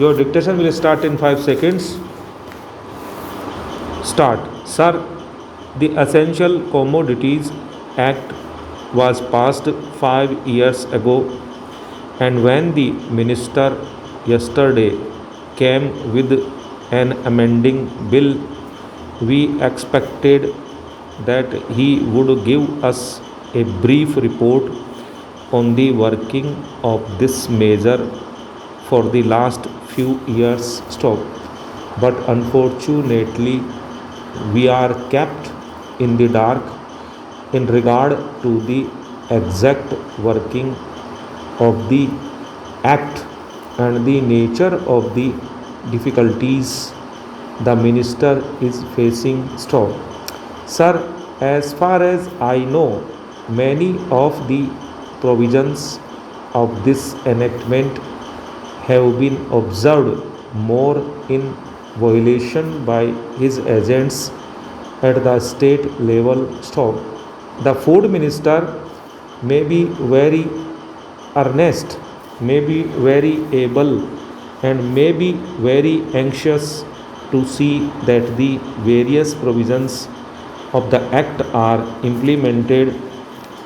Your dictation will start in 5 seconds. Start. Sir, the Essential Commodities Act was passed 5 years ago, and when the minister yesterday came with an amending bill, we expected that he would give us a brief report on the working of this measure for the last few years. Stop. But unfortunately, we are kept in the dark in regard to the exact working of the act and the nature of the difficulties the minister is facing. Stop. Sir, as far as I know, many of the provisions of this enactment have been observed more in violation by his agents at the state level. Stop. The food minister may be very earnest, may be very able, and may be very anxious to see that the various provisions of the act are implemented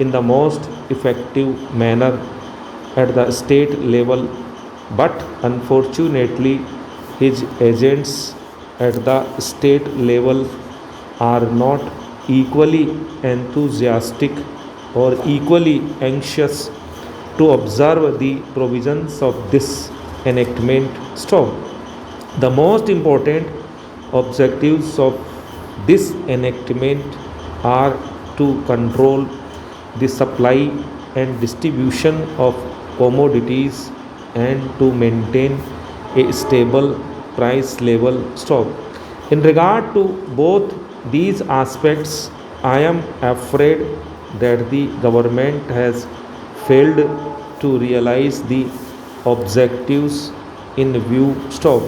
in the most effective manner at the state level, but unfortunately his agents at the state level are not equally enthusiastic or equally anxious to observe the provisions of this enactment. Stop. The most important objectives of this enactment are to control the supply and distribution of commodities and to maintain a stable price level. Stop. In regard to both these aspects, I am afraid that the government has failed to realize the objectives in view. Stop.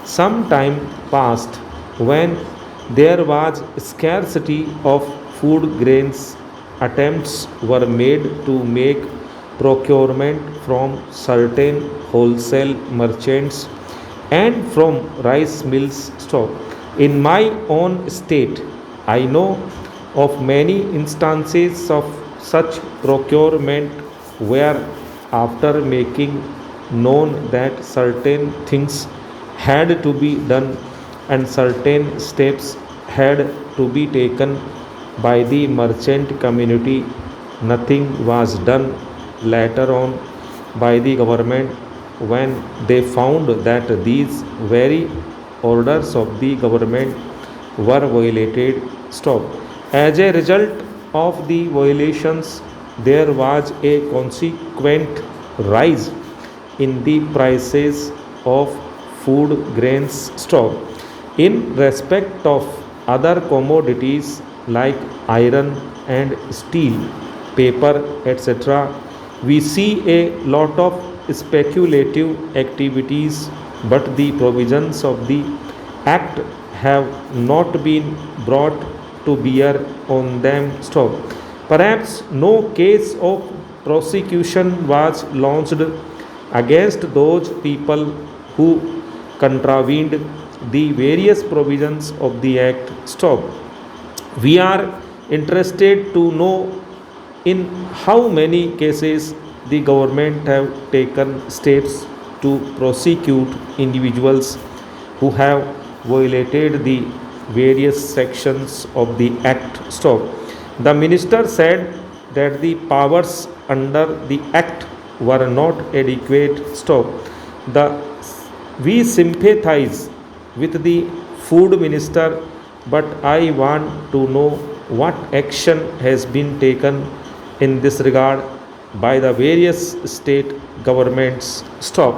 Some time passed when there was scarcity of food grains. Attempts were made to make procurement from certain wholesale merchants and from rice mills. Stop. In my own state, I know of many instances of such procurement where, after making known that certain things had to be done and certain steps had to be taken by the merchant community, nothing was done later on by the government when they found that these very orders of the government were violated. Stop. As a result of the violations, there was a consequent rise in the prices of food grains. Stop. In respect of other commodities like iron and steel, paper, etc., we see a lot of speculative activities, but the provisions of the act have not been brought to bear on them. Stop. Perhaps no case of prosecution was launched against those people who contravened the various provisions of the act. Stop. We are interested to know in how many cases the government have taken steps to prosecute individuals who have violated the various sections of the act. Stop. The minister said that the powers under the act were not adequate. Stop. The we sympathize with the food minister, but I want to know what action has been taken in this regard by the various state governments. Stop.